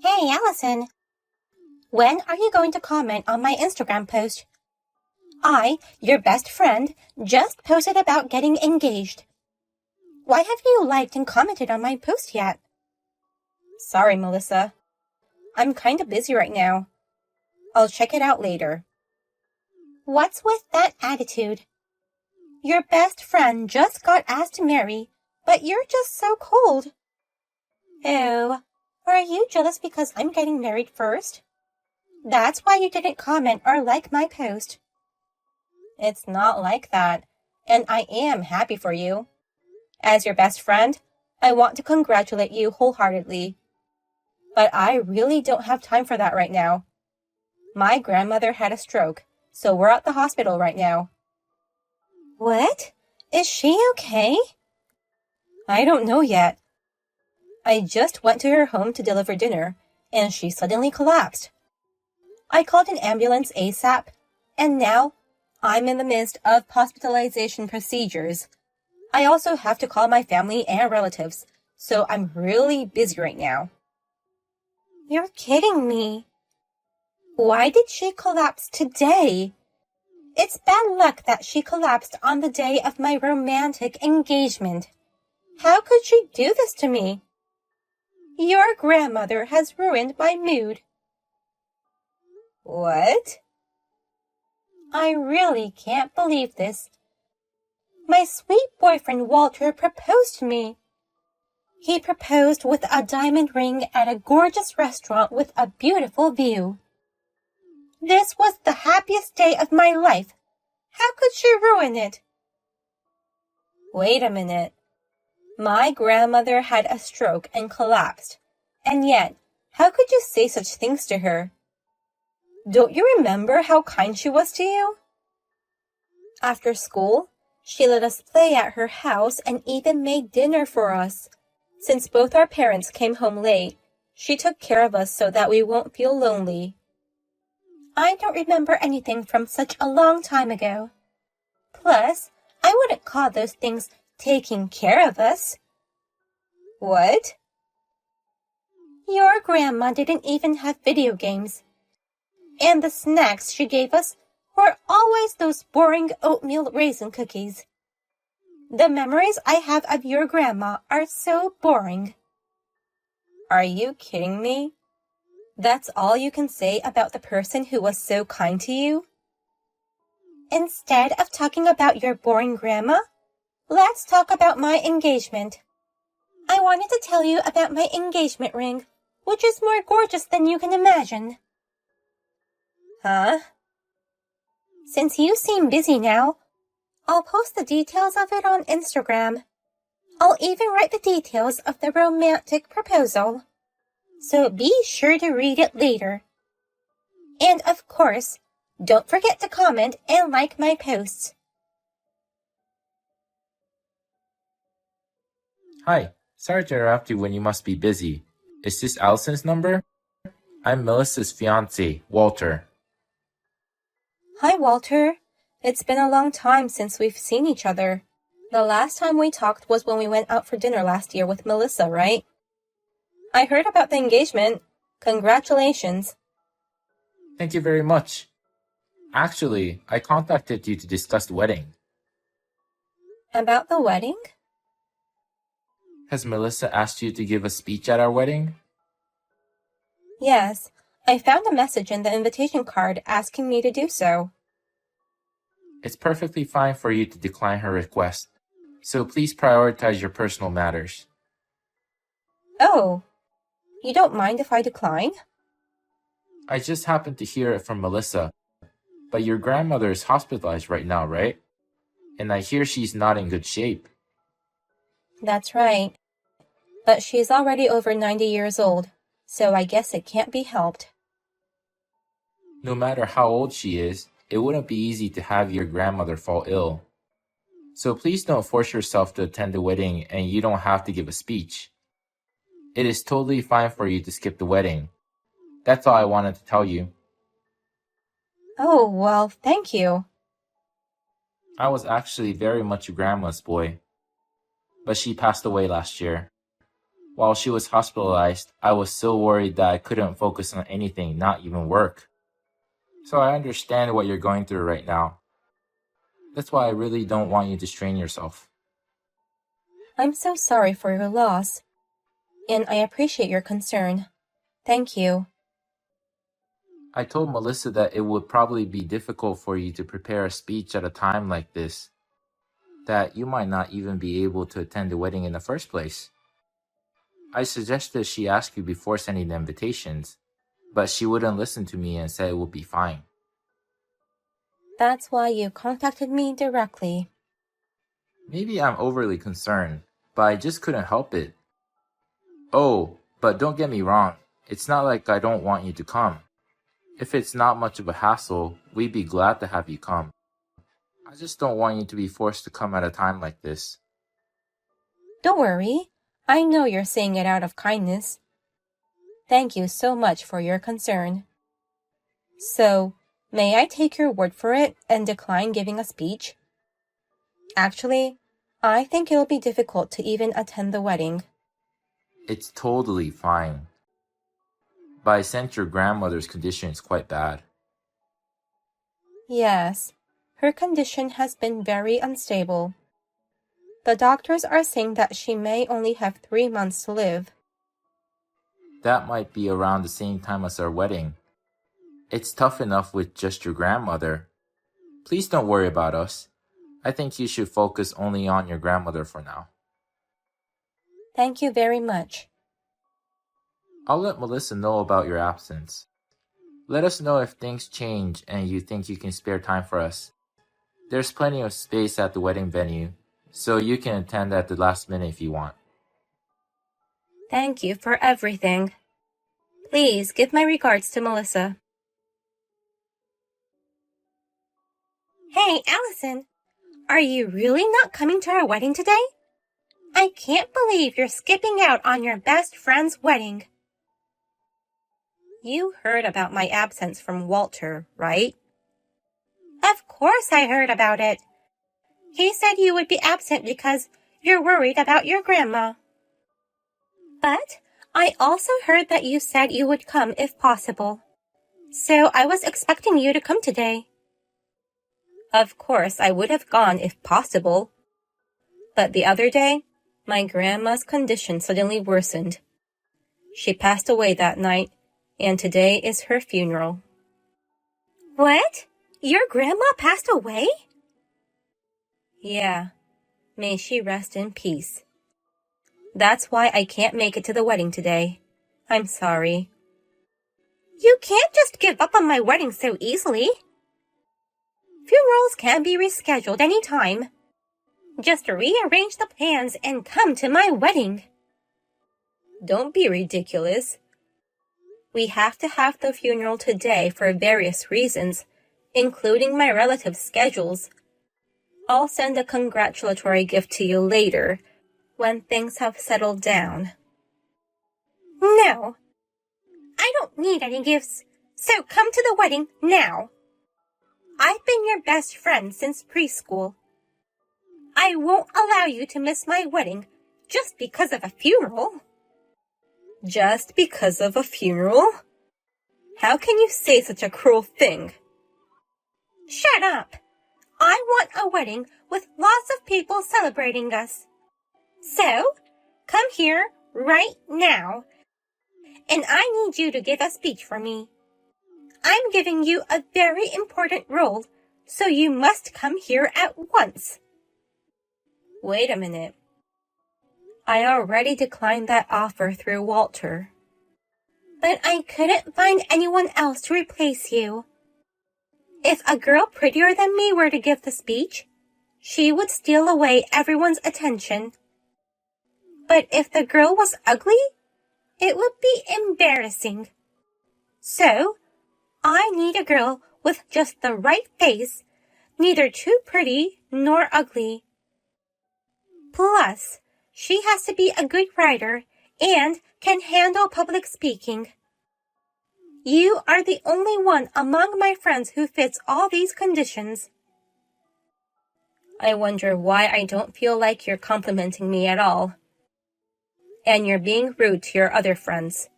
Hey, Allison. When are you going to comment on my Instagram post? I, your best friend, just posted about getting engaged. Why haven't you liked and commented on my post yet? Sorry, Melissa. I'm kinda busy right now. I'll check it out later. What's with that attitude? Your best friend just got asked to marry, but you're just so cold. Oh, are you jealous because I'm getting married first? That's why you didn't comment or like my post. It's not like that, and I am happy for you. As your best friend, I want to congratulate you wholeheartedly. But I really don't have time for that right now. My grandmother had a stroke, so we're at the hospital right now. What? Is she okay? I don't know yet. I just went to her home to deliver dinner, and she suddenly collapsed. I called an ambulance ASAP, and now I'm in the midst of hospitalization procedures. I also have to call my family and relatives, so I'm really busy right now. You're kidding me. Why did she collapse today? It's bad luck that she collapsed on the day of my romantic engagement. How could she do this to me? Your grandmother has ruined my mood. What? I really can't believe this. My sweet boyfriend Walter proposed to me. He proposed with a diamond ring at a gorgeous restaurant with a beautiful view. This was the happiest day of my life. How could she ruin it? Wait a minute. My grandmother had a stroke and collapsed, and yet, how could you say such things to her? Don't you remember how kind she was to you? After school, she let us play at her house and even made dinner for us. Since both our parents came home late, she took care of us so that we won't feel lonely. I don't remember anything from such a long time ago. Plus, I wouldn't call those things taking care of us. What? Your grandma didn't even have video games. And the snacks she gave us were always those boring oatmeal raisin cookies. The memories I have of your grandma are so boring. Are you kidding me? That's all you can say about the person who was so kind to you? Instead of talking about your boring grandma, let's talk about my engagement. I wanted to tell you about my engagement ring, which is more gorgeous than you can imagine. Huh? Since you seem busy now, I'll post the details of it on Instagram. I'll even write the details of the romantic proposal. So be sure to read it later. And of course, don't forget to comment and like my posts. Hi, sorry to interrupt you when you must be busy. Is this Allison's number? I'm Melissa's fiancé, Walter. Hi, Walter. It's been a long time since we've seen each other. The last time we talked was when we went out for dinner last year with Melissa, right? I heard about the engagement. Congratulations. Thank you very much. Actually, I contacted you to discuss the wedding. About the wedding? Has Melissa asked you to give a speech at our wedding? Yes, I found a message in the invitation card asking me to do so. It's perfectly fine for you to decline her request, so please prioritize your personal matters. Oh, you don't mind if I decline? I just happened to hear it from Melissa, but your grandmother is hospitalized right now, right? And I hear she's not in good shape. That's right. But she's already over 90 years old, so I guess it can't be helped. No matter how old she is, it wouldn't be easy to have your grandmother fall ill. So please don't force yourself to attend the wedding and you don't have to give a speech. It is totally fine for you to skip the wedding. That's all I wanted to tell you. Oh, well, thank you. I was actually very much your grandma's boy, but she passed away last year. While she was hospitalized, I was so worried that I couldn't focus on anything, not even work. So I understand what you're going through right now. That's why I really don't want you to strain yourself. I'm so sorry for your loss, and I appreciate your concern. Thank you. I told Melissa that it would probably be difficult for you to prepare a speech at a time like this, that you might not even be able to attend the wedding in the first place. I suggested she ask you before sending the invitations, but she wouldn't listen to me and said it would be fine. That's why you contacted me directly. Maybe I'm overly concerned, but I just couldn't help it. Oh, but don't get me wrong, it's not like I don't want you to come. If it's not much of a hassle, we'd be glad to have you come. I just don't want you to be forced to come at a time like this. Don't worry. I know you're saying it out of kindness. Thank you so much for your concern. So, may I take your word for it and decline giving a speech? Actually, I think it'll be difficult to even attend the wedding. It's totally fine. But I sense your grandmother's condition is quite bad. Yes, her condition has been very unstable. The doctors are saying that she may only have 3 months to live. That might be around the same time as our wedding. It's tough enough with just your grandmother. Please don't worry about us. I think you should focus only on your grandmother for now. Thank you very much. I'll let Melissa know about your absence. Let us know if things change and you think you can spare time for us. There's plenty of space at the wedding venue, so you can attend at the last minute if you want. Thank you for everything. Please give my regards to Melissa. Hey, Allison, are you really not coming to our wedding today? I can't believe you're skipping out on your best friend's wedding. You heard about my absence from Walter, right? Of course I heard about it. He said you would be absent because you're worried about your grandma. But I also heard that you said you would come if possible. So I was expecting you to come today. Of course, I would have gone if possible. But the other day, my grandma's condition suddenly worsened. She passed away that night, and today is her funeral. What? Your grandma passed away? Yeah. May she rest in peace. That's why I can't make it to the wedding today. I'm sorry. You can't just give up on my wedding so easily. Funerals can be rescheduled any time. Just rearrange the plans and come to my wedding. Don't be ridiculous. We have to have the funeral today for various reasons, including my relatives' schedules. I'll send a congratulatory gift to you later, when things have settled down. No, I don't need any gifts, so come to the wedding now. I've been your best friend since preschool. I won't allow you to miss my wedding just because of a funeral. Just because of a funeral? How can you say such a cruel thing? Shut up! I want a wedding with lots of people celebrating us. So, come here right now. And I need you to give a speech for me. I'm giving you a very important role, so you must come here at once. Wait a minute. I already declined that offer through Walter. But I couldn't find anyone else to replace you. If a girl prettier than me were to give the speech, she would steal away everyone's attention. But if the girl was ugly, it would be embarrassing. So, I need a girl with just the right face, neither too pretty nor ugly. Plus, she has to be a good writer and can handle public speaking. You are the only one among my friends who fits all these conditions. I wonder why I don't feel like you're complimenting me at all. and you're being rude to your other friends.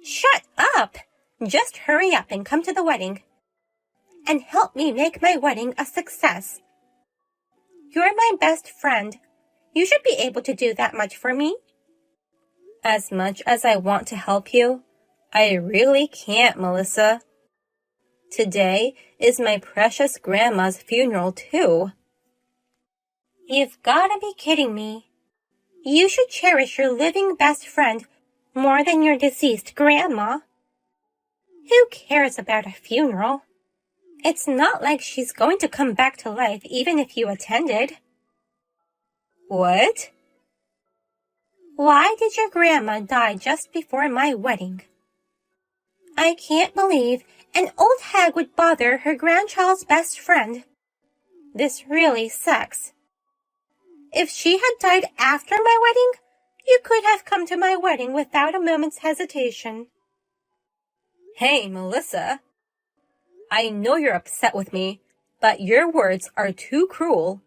Shut up! Just hurry up and come to the wedding. And help me make my wedding a success. You're my best friend. You should be able to do that much for me. As much as I want to help you, I really can't, Melissa. Today is my precious grandma's funeral, too. You've gotta be kidding me. You should cherish your living best friend more than your deceased grandma. Who cares about a funeral? It's not like she's going to come back to life even if you attended. What? Why did your grandma die just before my wedding? I can't believe an old hag would bother her grandchild's best friend. This really sucks. If she had died after my wedding, you could have come to my wedding without a moment's hesitation. Hey, Melissa. I know you're upset with me, but your words are too cruel.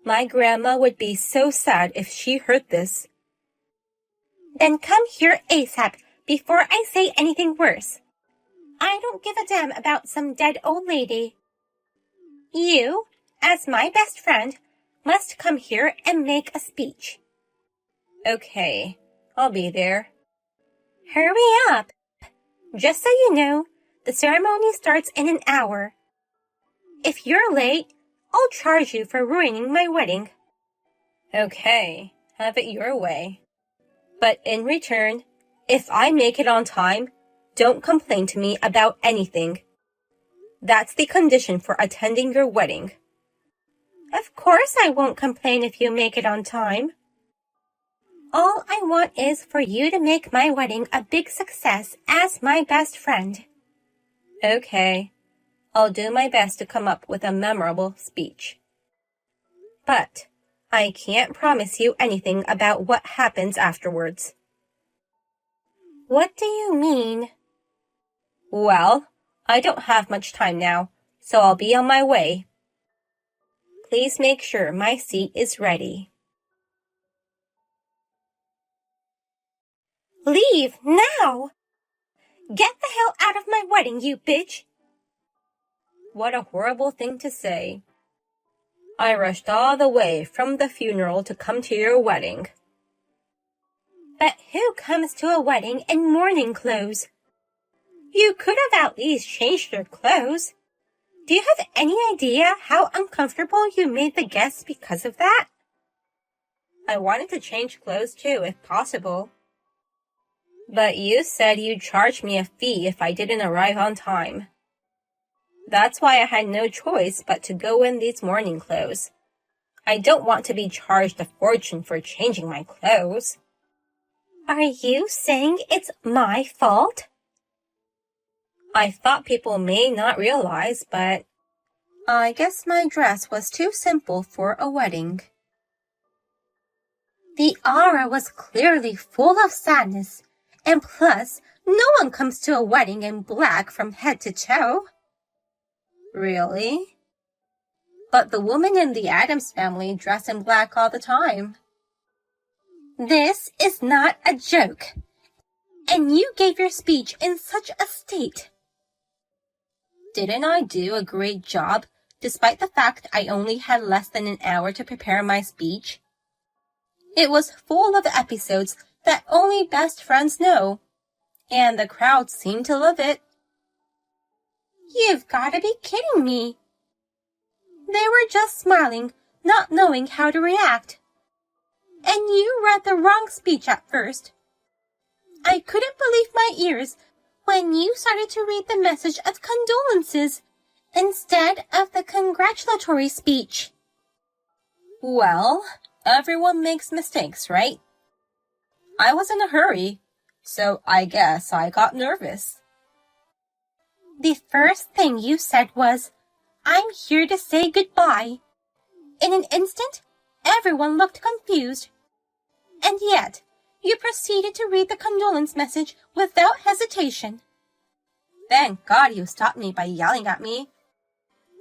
My grandma would be so sad if she heard this. Then come here ASAP before I say anything worse. I don't give a damn about some dead old lady. You, as my best friend, must come here and make a speech. Okay, I'll be there. Hurry up. Just so you know, the ceremony starts in an hour. If you're late, I'll charge you for ruining my wedding. Okay, have it your way. But in return, if I make it on time, don't complain to me about anything. That's the condition for attending your wedding. Of course I won't complain if you make it on time. All I want is for you to make my wedding a big success as my best friend. Okay, I'll do my best to come up with a memorable speech. But I can't promise you anything about what happens afterwards. What do you mean? Well, I don't have much time now, so I'll be on my way. Please make sure my seat is ready. Leave now! Get the hell out of my wedding, you bitch! What a horrible thing to say. I rushed all the way from the funeral to come to your wedding. But who comes to a wedding in mourning clothes? You could have at least changed your clothes. Do you have any idea how uncomfortable you made the guests because of that? I wanted to change clothes too, if possible. But you said you'd charge me a fee if I didn't arrive on time. That's why I had no choice but to go in these mourning clothes. I don't want to be charged a fortune for changing my clothes. Are you saying it's my fault? I thought people may not realize, but I guess my dress was too simple for a wedding. The aura was clearly full of sadness, and plus, no one comes to a wedding in black from head to toe. Really? But the women in the Addams family dress in black all the time. This is not a joke. And you gave your speech in such a state. Didn't I do a great job, despite the fact I only had less than an hour to prepare my speech? It was full of episodes that only best friends know, and the crowd seemed to love it. You've got to be kidding me. They were just smiling, not knowing how to react. And you read the wrong speech at first. I couldn't believe my ears when you started to read the message of condolences instead of the congratulatory speech. Well, everyone makes mistakes, right? I was in a hurry, so I guess I got nervous. The first thing you said was, "I'm here to say goodbye." In an instant, everyone looked confused. And yet, you proceeded to read the condolence message without hesitation. Thank God you stopped me by yelling at me.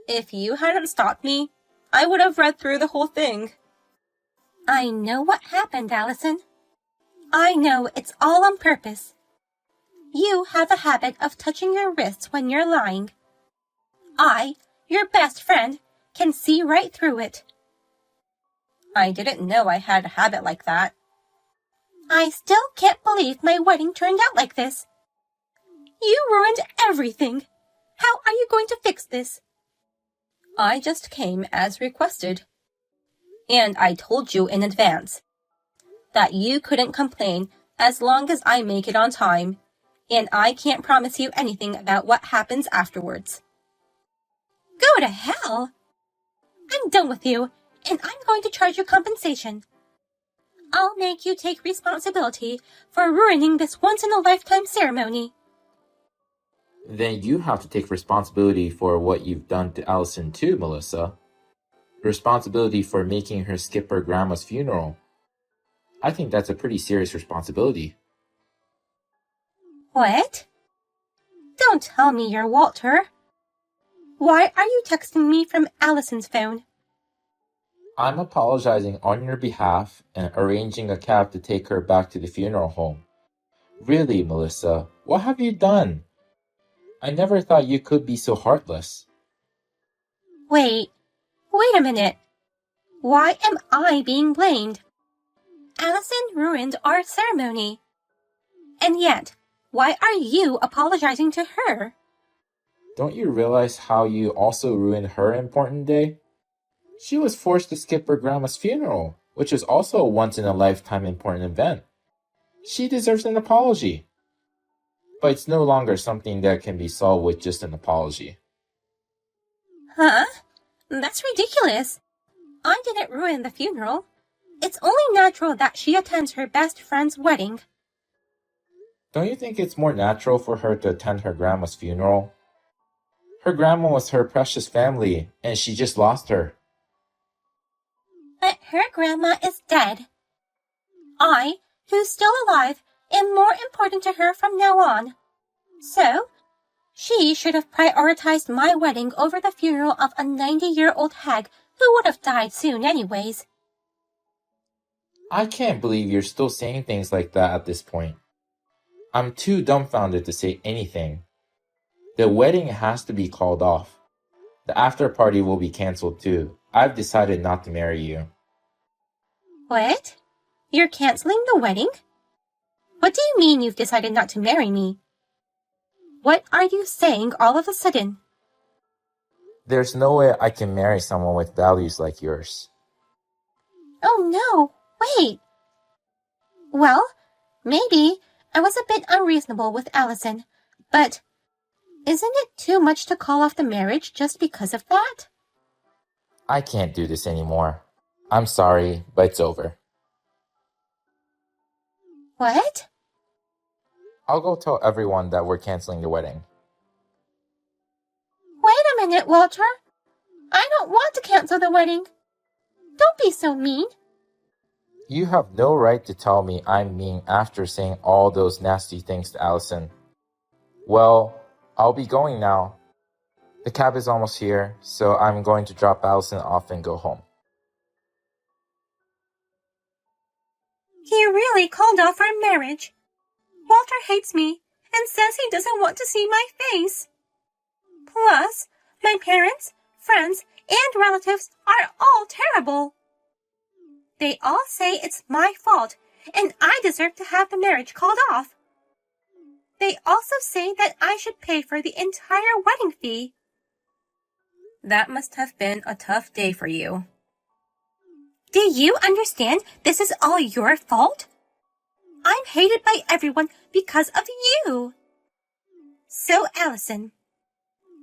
If you hadn't stopped me, I would have read through the whole thing. I know what happened, Allison. I know it's all on purpose. You have a habit of touching your wrists when you're lying. I, your best friend, can see right through it. I didn't know I had a habit like that. I still can't believe my wedding turned out like this. You ruined everything. How are you going to fix this? I just came as requested. And I told you in advance that you couldn't complain as long as I make it on time, and I can't promise you anything about what happens afterwards. Go to hell! I'm done with you, and I'm going to charge you compensation. I'll make you take responsibility for ruining this once-in-a-lifetime ceremony. Then you have to take responsibility for what you've done to Allison too, Melissa. Responsibility for making her skip her grandma's funeral. I think that's a pretty serious responsibility. What? Don't tell me you're Walter. Why are you texting me from Allison's phone? I'm apologizing on your behalf and arranging a cab to take her back to the funeral home. Really, Melissa, what have you done? I never thought you could be so heartless. Wait a minute. Why am I being blamed? Allison ruined our ceremony. And yet, why are you apologizing to her? Don't you realize how you also ruined her important day? She was forced to skip her grandma's funeral, which is also a once-in-a-lifetime important event. She deserves an apology. But it's no longer something that can be solved with just an apology. Huh? That's ridiculous. I didn't ruin the funeral. It's only natural that she attends her best friend's wedding. Don't you think it's more natural for her to attend her grandma's funeral? Her grandma was her precious family, and she just lost her. But her grandma is dead. I, who's still alive, am more important to her from now on. So, she should have prioritized my wedding over the funeral of a 90-year-old hag who would have died soon anyways. I can't believe you're still saying things like that at this point. I'm too dumbfounded to say anything. The wedding has to be called off. The after party will be canceled too. I've decided not to marry you. What? You're canceling the wedding? What do you mean you've decided not to marry me? What are you saying all of a sudden? There's no way I can marry someone with values like yours. Oh no, wait. Well, maybe I was a bit unreasonable with Allison, but isn't it too much to call off the marriage just because of that? I can't do this anymore. I'm sorry, but it's over. What? I'll go tell everyone that we're canceling the wedding. Wait a minute, Walter. I don't want to cancel the wedding. Don't be so mean. You have no right to tell me I'm mean after saying all those nasty things to Allison. Well, I'll be going now. The cab is almost here, so I'm going to drop Allison off and go home. He really called off our marriage. Walter hates me and says he doesn't want to see my face. Plus, my parents, friends, and relatives are all terrible. They all say it's my fault and I deserve to have the marriage called off. They also say that I should pay for the entire wedding fee. That must have been a tough day for you. Do you understand this is all your fault? I'm hated by everyone because of you. So, Allison,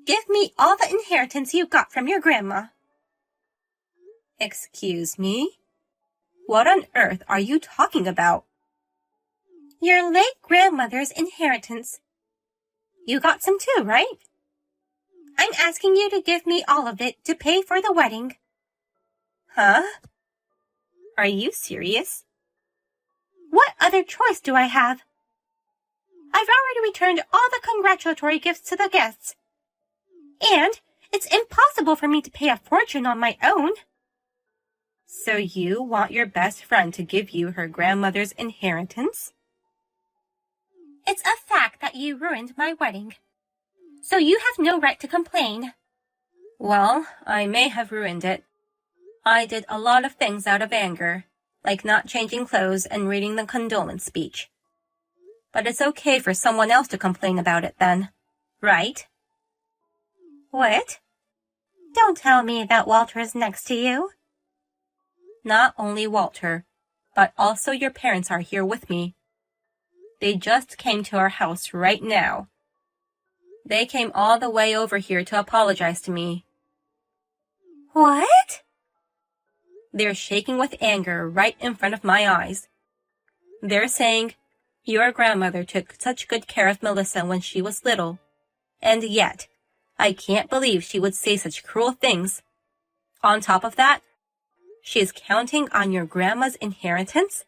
give me all the inheritance you got from your grandma. Excuse me? What on earth are you talking about? Your late grandmother's inheritance. You got some too, right? I'm asking you to give me all of it to pay for the wedding. Huh? Are you serious? What other choice do I have? I've already returned all the congratulatory gifts to the guests. And it's impossible for me to pay a fortune on my own. So you want your best friend to give you her grandmother's inheritance? It's a fact that you ruined my wedding, so you have no right to complain. Well, I may have ruined it. I did a lot of things out of anger, like not changing clothes and reading the condolence speech. But it's okay for someone else to complain about it then, right? What? Don't tell me that Walter is next to you. Not only Walter, but also your parents are here with me. They just came to our house right now. They came all the way over here to apologize to me. What? They're shaking with anger right in front of my eyes. They're saying, your grandmother took such good care of Melissa when she was little, and yet, I can't believe she would say such cruel things. On top of that, she is counting on your grandma's inheritance?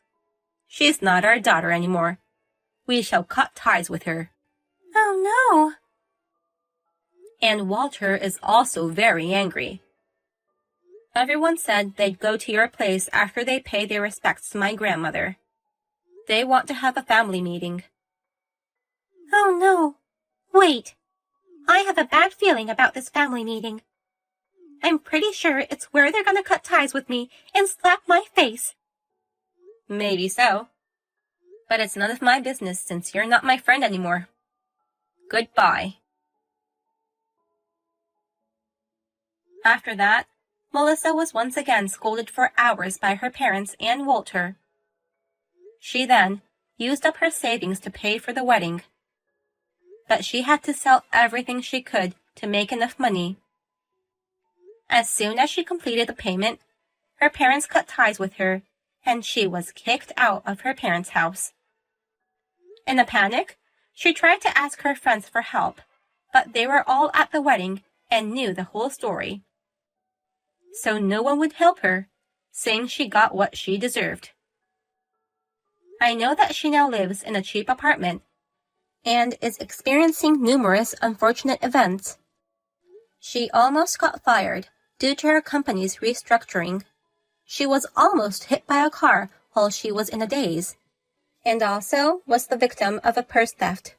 She's not our daughter anymore. We shall cut ties with her. Oh no! And Walter is also very angry. Everyone said they'd go to your place after they pay their respects to my grandmother. They want to have a family meeting. Oh no! Wait! I have a bad feeling about this family meeting. I'm pretty sure it's where they're gonna cut ties with me and slap my face. Maybe so. But it's none of my business since you're not my friend anymore. Goodbye. After that, Melissa was once again scolded for hours by her parents and Walter. She then used up her savings to pay for the wedding. But she had to sell everything she could to make enough money. As soon as she completed the payment, her parents cut ties with her, and she was kicked out of her parents' house. In a panic, she tried to ask her friends for help, but they were all at the wedding and knew the whole story. So no one would help her, saying she got what she deserved. I know that she now lives in a cheap apartment and is experiencing numerous unfortunate events. She almost got fired due to her company's restructuring. She was almost hit by a car while she was in a daze, and also was the victim of a purse theft.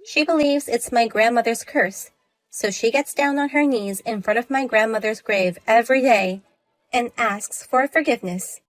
She believes it's my grandmother's curse, so she gets down on her knees in front of my grandmother's grave every day and asks for forgiveness.